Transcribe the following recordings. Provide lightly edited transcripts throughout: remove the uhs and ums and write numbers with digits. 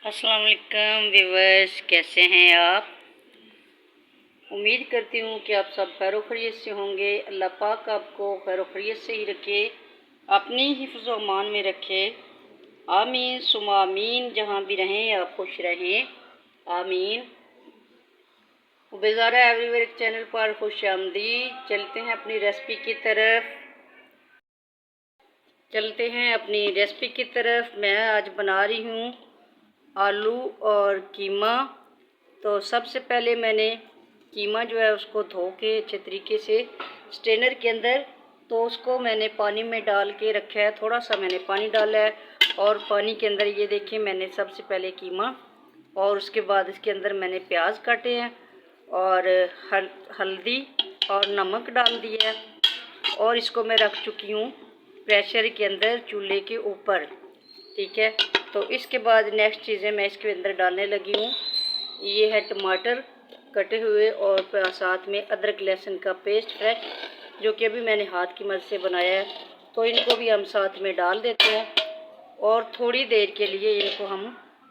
अस्सलाम वालेकुम व्यूअर्स, कैसे हैं आप। उम्मीद करती हूँ कि आप सब खैर खैरियत से होंगे। अल्लाह पाक आपको खैर खैरियत से ही रखे, अपनी हिफ्ज़ व अमान में रखे। आमीन सुमा आमीन। जहाँ भी रहें आप खुश रहें, आमीन। बेज़ारा एवरीवेयर चैनल पर खुश आमदीद। चलते हैं अपनी रेसिपी की तरफ। मैं आज बना रही हूँ आलू और कीमा। तो सबसे पहले मैंने कीमा जो है उसको धो के अच्छे तरीके से स्ट्रेनर के अंदर, तो उसको मैंने पानी में डाल के रखा है। थोड़ा सा मैंने पानी डाला है और पानी के अंदर ये देखिए मैंने सबसे पहले कीमा और उसके बाद इसके अंदर मैंने प्याज काटे हैं और हल्दी और नमक डाल दिया है और इसको मैं रख चुकी हूँ प्रेशर के अंदर चूल्हे के ऊपर। ठीक है, तो इसके बाद नेक्स्ट चीज़ें मैं इसके अंदर डालने लगी हूँ। ये है टमाटर कटे हुए और साथ में अदरक लहसुन का पेस्ट फ्रेश, जो कि अभी मैंने हाथ की मदद से बनाया है। तो इनको भी हम साथ में डाल देते हैं और थोड़ी देर के लिए इनको हम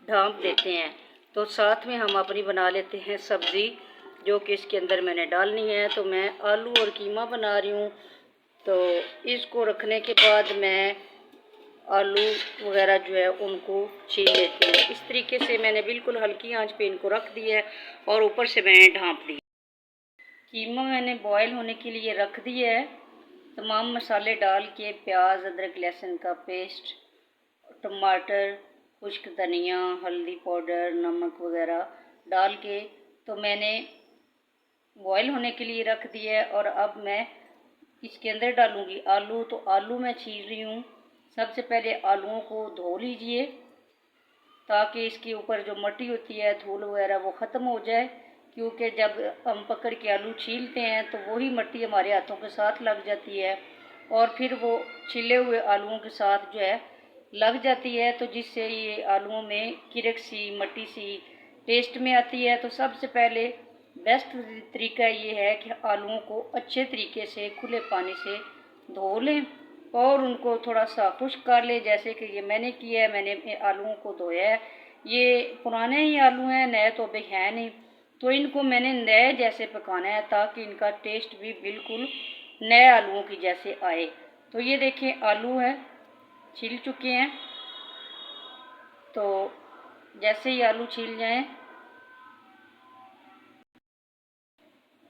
ढाँप देते हैं। तो साथ में हम अपनी बना लेते हैं सब्ज़ी, जो कि इसके अंदर मैंने डालनी है। तो मैं आलू और कीमा बना रही हूँ। तो इसको रखने के बाद मैं आलू वगैरह जो है उनको छील लेती हूँ। इस तरीके से मैंने बिल्कुल हल्की आंच पे इनको रख दिया है और ऊपर से मैंने ढाँप दिया। कीमा मैंने बॉयल होने के लिए रख दिया है। तमाम मसाले डाल के प्याज, अदरक लहसुन का पेस्ट, टमाटर, खुश्क धनिया, हल्दी पाउडर, नमक वगैरह डाल के तो मैंने बॉयल होने के लिए रख दिया है। और अब मैं इसके अंदर डालूँगी आलू। तो आलू मैं छील रही हूँ। सबसे पहले आलूओं को धो लीजिए ताकि इसके ऊपर जो मिट्टी होती है, धूल वगैरह, वो ख़त्म हो जाए। क्योंकि जब हम पकड़ के आलू छीलते हैं तो वही मिट्टी हमारे हाथों के साथ लग जाती है और फिर वो छिले हुए आलूओं के साथ जो है लग जाती है, तो जिससे ये आलूओं में किरक सी, मिट्टी सी टेस्ट में आती है। तो सबसे पहले बेस्ट तरीका ये है कि आलूओं को अच्छे तरीके से खुले पानी से धो लें और उनको थोड़ा सा खुश्क कर लें, जैसे कि ये मैंने किया है। मैंने आलूओं को धोया है। ये पुराने ही आलू हैं, नए तो अभी हैं नहीं। तो इनको मैंने नए जैसे पकाना है ताकि इनका टेस्ट भी बिल्कुल नए आलूओं की जैसे आए। तो ये देखें आलू है, छिल चुके हैं। तो जैसे ही आलू छिल जाएं,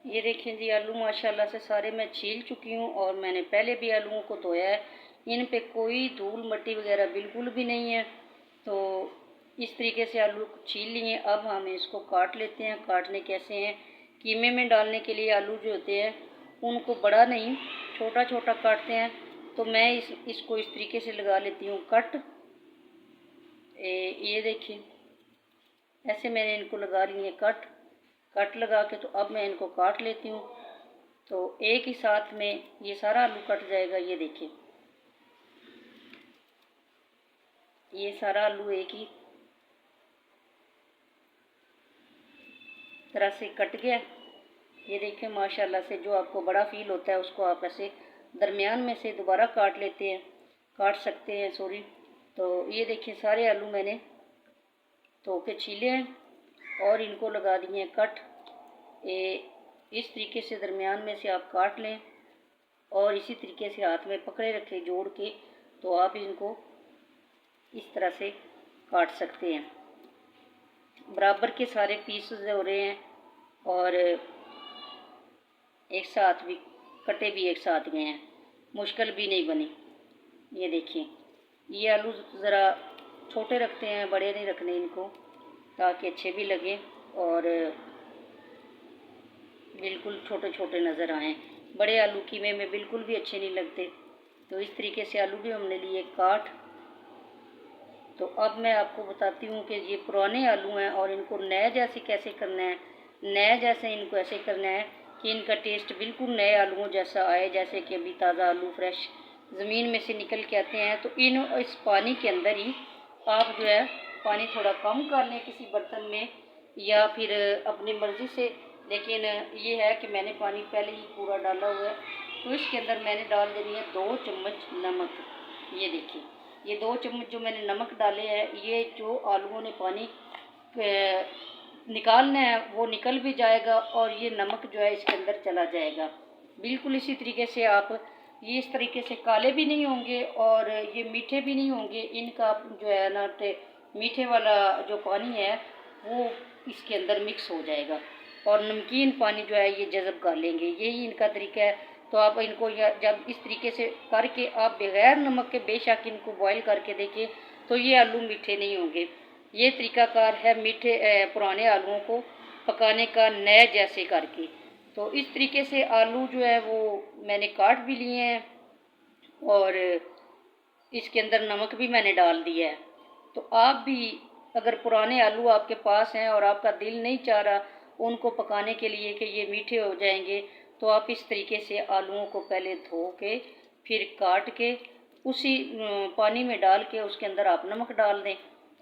ये देखें जी आलू माशाल्लाह से सारे मैं छील चुकी हूँ और मैंने पहले भी आलूओं को धोया है। इन पे कोई धूल मिट्टी वगैरह बिल्कुल भी नहीं है। तो इस तरीके से आलू छील लिए। अब हम इसको काट लेते हैं। काटने कैसे हैं, कीमे में डालने के लिए आलू जो होते हैं उनको बड़ा नहीं, छोटा छोटा काटते हैं। तो मैं इसको इस तरीके से लगा लेती हूँ कट। ये देखिए ऐसे मैंने इनको लगा लिए कट लगा के। तो अब मैं इनको काट लेती हूँ। तो एक ही साथ में ये सारा आलू कट जाएगा। ये देखिए ये सारा आलू एक ही तरह से कट गया। ये देखिए माशाल्लाह से जो आपको बड़ा फील होता है उसको आप ऐसे दरमियान में से दोबारा काट सकते हैं सॉरी। तो ये देखिए सारे आलू मैंने धो के छीले हैं और इनको लगा दिए हैं कट। इस तरीके से दरमियान में से आप काट लें और इसी तरीके से हाथ में पकड़े रखें जोड़ के। तो आप इनको इस तरह से काट सकते हैं। बराबर के सारे पीस हो रहे हैं और एक साथ भी कटे भी एक साथ गए हैं, मुश्किल भी नहीं बनी। ये देखिए ये आलू ज़रा छोटे रखते हैं, बड़े नहीं रखने इनको, ताकि अच्छे भी लगें और बिल्कुल छोटे छोटे नज़र आएँ। बड़े आलू कीमे में बिल्कुल भी अच्छे नहीं लगते। तो इस तरीके से आलू भी हमने लिए काट। तो अब मैं आपको बताती हूँ कि ये पुराने आलू हैं और इनको नए जैसे कैसे करना है। नए जैसे इनको ऐसे करना है कि इनका टेस्ट बिल्कुल नए आलूओं जैसा आए, जैसे कि अभी ताज़ा आलू फ्रेश ज़मीन में से निकल के आते हैं। तो इस पानी के अंदर ही आप जो है पानी थोड़ा कम कर लें किसी बर्तन में या फिर अपनी मर्ज़ी से। लेकिन ये है कि मैंने पानी पहले ही पूरा डाला हुआ है। तो इसके अंदर मैंने डाल देनी है 2 चम्मच नमक। ये देखिए ये 2 चम्मच जो मैंने नमक डाले हैं, ये जो आलूओं ने पानी निकालना है वो निकल भी जाएगा और ये नमक जो है इसके अंदर चला जाएगा। बिल्कुल इसी तरीके से आप ये इस तरीके से काले भी नहीं होंगे और ये मीठे भी नहीं होंगे। इनका जो है ना मीठे वाला जो पानी है वो इसके अंदर मिक्स हो जाएगा और नमकीन पानी जो है ये जज़ब कर लेंगे। यही इनका तरीका है। तो आप इनको जब इस तरीके से करके आप बग़ैर नमक के बेशक इनको बॉईल करके देखें तो ये आलू मीठे नहीं होंगे। ये तरीकाकार है मीठे पुराने आलूओं को पकाने का नए जैसे करके। तो इस तरीके से आलू जो है वो मैंने काट भी लिए हैं और इसके अंदर नमक भी मैंने डाल दिया है। तो आप भी अगर पुराने आलू आपके पास हैं और आपका दिल नहीं चाह रहा उनको पकाने के लिए कि ये मीठे हो जाएंगे, तो आप इस तरीके से आलूओं को पहले धो के फिर काट के उसी पानी में डाल के उसके अंदर आप नमक डाल दें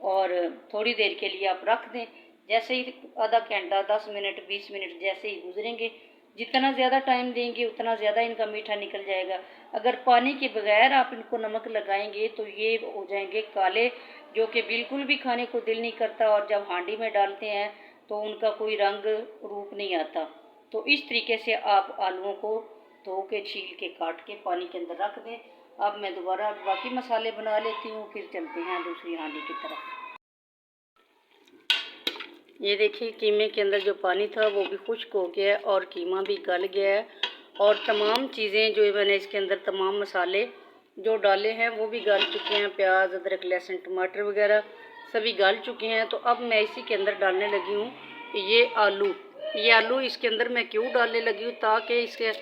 और थोड़ी देर के लिए आप रख दें। जैसे ही आधा घंटा 10 मिनट 20 मिनट जैसे ही गुजरेंगे, जितना ज़्यादा टाइम देंगे उतना ज़्यादा इनका मीठा निकल जाएगा। अगर पानी के बगैर आप इनको नमक लगाएंगे तो ये हो जाएंगे काले, जो कि बिल्कुल भी खाने को दिल नहीं करता और जब हांडी में डालते हैं तो उनका कोई रंग रूप नहीं आता। तो इस तरीके से आप आलूओं को धो के छील के काट के पानी के अंदर रख दें। अब मैं दोबारा बाकी मसाले बना लेती हूँ, फिर चलते हैं दूसरी हांडी की तरफ। ये देखिए कीमे के अंदर जो पानी था वो भी खुश्क हो गया है और कीमा भी गल गया है और तमाम चीज़ें जो मैंने इसके अंदर तमाम मसाले जो डाले हैं वो भी गल चुके हैं। प्याज, अदरक, लहसुन, टमाटर वगैरह सभी गल चुके हैं। तो अब मैं इसी के अंदर डालने लगी हूँ ये आलू इसके अंदर मैं क्यों डालने लगी हूँ, ताकि इसके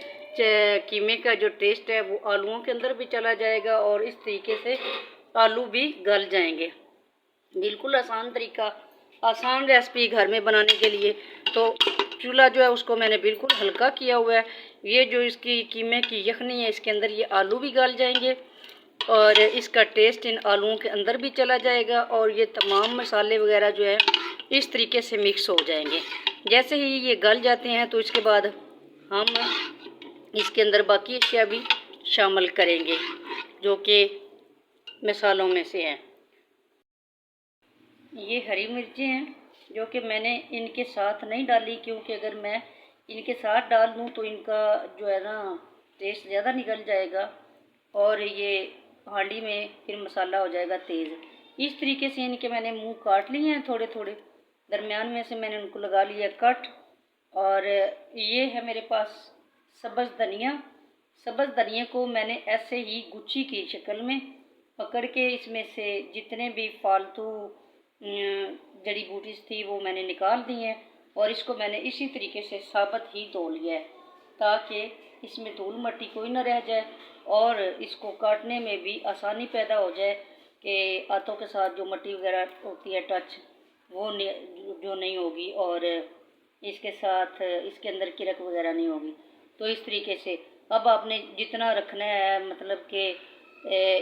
कीमे का जो टेस्ट है वो आलूओं के अंदर भी चला जाएगा और इस तरीके से आलू भी गल जाएंगे। बिल्कुल आसान तरीका, आसान रेसिपी घर में बनाने के लिए। तो चूल्हा जो है उसको मैंने बिल्कुल हल्का किया हुआ है। ये जो इसकी कीमे की यखनी है इसके अंदर ये आलू भी गल जाएंगे और इसका टेस्ट इन आलूओं के अंदर भी चला जाएगा और ये तमाम मसाले वगैरह जो है इस तरीके से मिक्स हो जाएंगे। जैसे ही ये गल जाते हैं तो इसके बाद हम इसके अंदर बाकी अशिया भी शामिल करेंगे जो कि मसालों में से हैं। ये हरी मिर्चें हैं जो कि मैंने इनके साथ नहीं डाली, क्योंकि अगर मैं इनके साथ डाल दूँ तो इनका जो है ना टेस्ट ज़्यादा निकल जाएगा और ये हांडी में फिर मसाला हो जाएगा तेज़। इस तरीके से इनके मैंने मुंह काट लिए हैं थोड़े थोड़े, दरमियान में से मैंने उनको लगा लिया कट। और ये है मेरे पास सब्ज़ धनिया। सब्ज़ धनिया को मैंने ऐसे ही गुच्छी की शक्ल में पकड़ के इसमें से जितने भी फालतू जड़ी बूटीज़ थी वो मैंने निकाल दी हैं और इसको मैंने इसी तरीके से साबुत ही धो लिया है ताकि इसमें धूल मट्टी कोई ना रह जाए और इसको काटने में भी आसानी पैदा हो जाए कि हाथों के साथ जो मट्टी वगैरह होती है टच वो जो नहीं होगी और इसके साथ इसके अंदर किरक वगैरह नहीं होगी। तो इस तरीके से अब आपने जितना रखना है, मतलब कि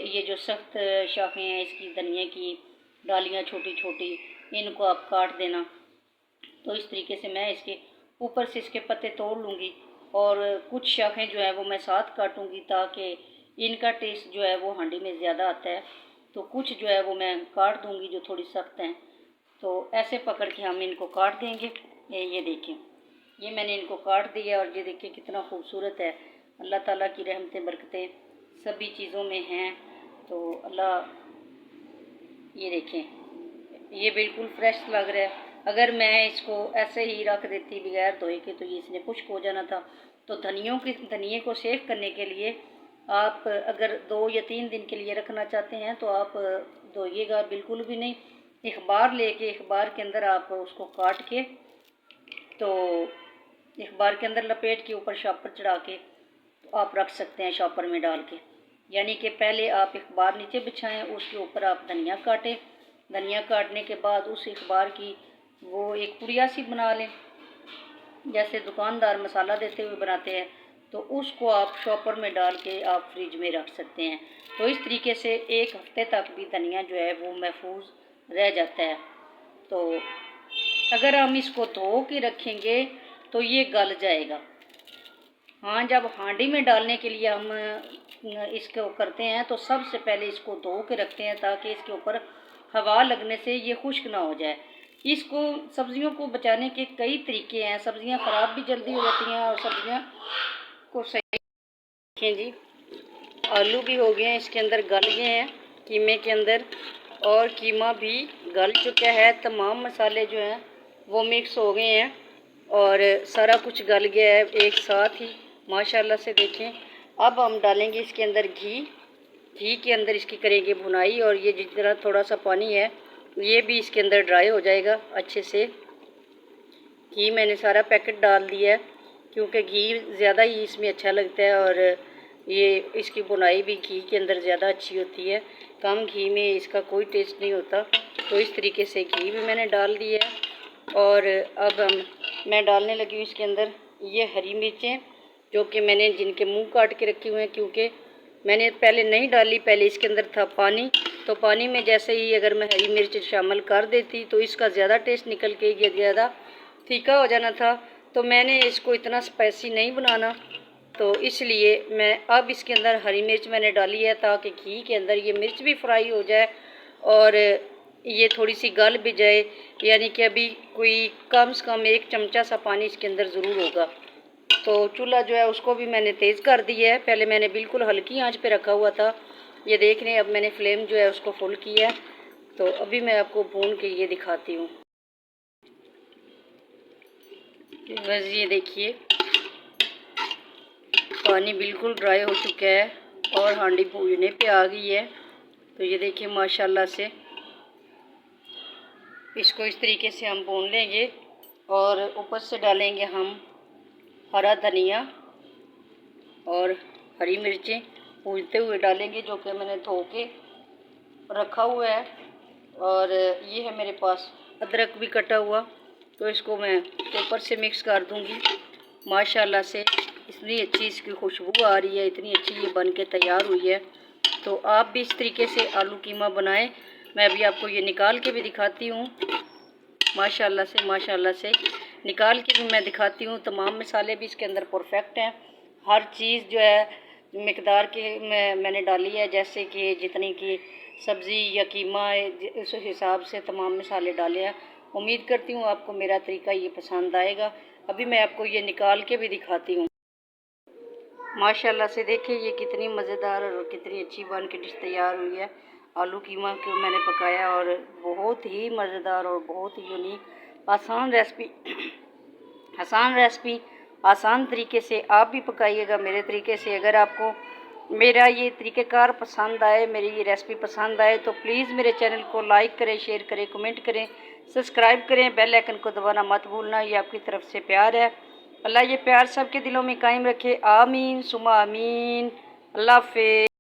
ये जो सख्त शाखें हैं इसकी धनिया की डालियाँ छोटी छोटी, इनको आप काट देना। तो इस तरीके से मैं इसके ऊपर से इसके पत्ते तोड़ लूँगी और कुछ शाखें जो है वो मैं साथ काटूँगी ताकि इनका टेस्ट जो है वो हांडी में ज़्यादा आता है। तो कुछ जो है वो मैं काट दूँगी जो थोड़ी सख्त हैं। तो ऐसे पकड़ के हम इनको काट देंगे। ये देखें, ये मैंने इनको काट दिया और ये देखिए कितना खूबसूरत है। अल्लाह ताला की रहमतें बरकतें सभी चीज़ों में हैं। तो अल्लाह, ये देखें ये बिल्कुल फ्रेश लग रहा है। अगर मैं इसको ऐसे ही रख देती बगैर धोए के तो ये इसने खुश्क हो जाना था। तो धनिए को सेव करने के लिए आप अगर 2 या 3 दिन के लिए रखना चाहते हैं तो आप धोइएगा बिल्कुल भी नहीं। अखबार लेके अखबार के अंदर आप उसको काट के, तो अखबार के अंदर लपेट के ऊपर शॉपर चढ़ा के तो आप रख सकते हैं शॉपर में डाल के। यानी कि पहले आप अखबार नीचे बिछाएं, उसके ऊपर आप धनिया काटें। धनिया काटने के बाद उस अखबार की वो एक पुड़िया सी बना लें, जैसे दुकानदार मसाला देते हुए बनाते हैं। तो उसको आप शॉपर में डाल के आप फ्रिज में रख सकते हैं। तो इस तरीके से 1 हफ्ते तक भी धनिया जो है वो महफूज रह जाता है। तो अगर हम इसको धो के रखेंगे तो ये गल जाएगा। हाँ, जब हांडी में डालने के लिए हम इसको करते हैं तो सबसे पहले इसको धो के रखते हैं ताकि इसके ऊपर हवा लगने से ये खुश्क ना हो जाए। इसको सब्जियों को बचाने के कई तरीके हैं। सब्जियां ख़राब भी जल्दी हो जाती हैं और सब्जियां को सही देखें जी। आलू भी हो गए हैं, इसके अंदर गल गए हैं कीमे के अंदर, और कीमा भी गल चुका है। तमाम मसाले जो हैं वो मिक्स हो गए हैं और सारा कुछ गल गया है एक साथ ही माशाल्लाह से। देखें, अब हम डालेंगे इसके अंदर घी के अंदर इसकी करेंगे भुनाई, और ये जितना थोड़ा सा पानी है ये भी इसके अंदर ड्राई हो जाएगा अच्छे से। घी मैंने सारा पैकेट डाल दिया है क्योंकि घी ज़्यादा ही इसमें अच्छा लगता है और ये इसकी भुनाई भी घी के अंदर ज़्यादा अच्छी होती है। कम घी में इसका कोई टेस्ट नहीं होता। तो इस तरीके से घी भी मैंने डाल दिया है। और अब मैं डालने लगी हूँ इसके अंदर ये हरी मिर्चें, जो कि मैंने जिनके मुंह काट के रखे हुए हैं, क्योंकि मैंने पहले नहीं डाली, पहले इसके अंदर था पानी। तो पानी में जैसे ही अगर मैं हरी मिर्च शामिल कर देती तो इसका ज़्यादा टेस्ट निकल के ये ज़्यादा फीका हो जाना था। तो मैंने इसको इतना स्पाइसी नहीं बनाना, तो इसलिए मैं अब इसके अंदर हरी मिर्च मैंने डाली है ताकि घी के अंदर ये मिर्च भी फ्राई हो जाए और ये थोड़ी सी गल भी जाए। यानी कि अभी कोई कम से कम 1 चमचा सा पानी इसके अंदर ज़रूर होगा। तो चूल्हा जो है उसको भी मैंने तेज़ कर दिया है। पहले मैंने बिल्कुल हल्की आंच पे रखा हुआ था, ये देख रहे हैं। अब मैंने फ्लेम जो है उसको फुल किया है। तो अभी मैं आपको भून के ये दिखाती हूँ। बस ये देखिए, पानी बिल्कुल ड्राई हो चुका है और हांडी भूनने पे आ गई है। तो ये देखिए माशाल्लाह से इसको इस तरीके से हम भून लेंगे और ऊपर से डालेंगे हम हरा धनिया और हरी मिर्चें भूनते हुए डालेंगे, जो कि मैंने धो के रखा हुआ है। और ये है मेरे पास अदरक भी कटा हुआ, तो इसको मैं ऊपर से मिक्स कर दूंगी। माशाल्लाह से इतनी अच्छी इसकी खुशबू आ रही है, इतनी अच्छी ये बन के तैयार हुई है। तो आप भी इस तरीके से आलू कीमा बनाएं। मैं अभी आपको ये निकाल के भी दिखाती हूँ। माशाल्लाह से निकाल के भी मैं दिखाती हूँ। तमाम मसाले भी इसके अंदर परफेक्ट हैं। हर चीज़ जो है मिकदार के मैंने डाली है, जैसे कि जितनी की सब्ज़ी या कीमा है उस हिसाब से तमाम मसाले डाले हैं। उम्मीद करती हूँ आपको मेरा तरीका ये पसंद आएगा। अभी मैं आपको ये निकाल के भी दिखाती हूँ। माशाल्लाह से देखिए ये कितनी मज़ेदार और कितनी अच्छी बन के डिश तैयार हुई है। आलू कीमा को मैंने पकाया और बहुत ही मज़ेदार और बहुत ही यूनिक आसान तरीके से आप भी पकाइएगा मेरे तरीके से। अगर आपको मेरा ये तरीक़ेकार पसंद आए, मेरी ये रेसिपी पसंद आए, तो प्लीज़ मेरे चैनल को लाइक करें, शेयर करें, कमेंट करें, सब्सक्राइब करें, बेल आइकन को दबाना मत भूलना। ये आपकी तरफ से प्यार है। अल्लाह ये प्यार सबके दिलों में कायम रखे। आमीन सुमा आमीन। अल्लाह हाफ़िज़।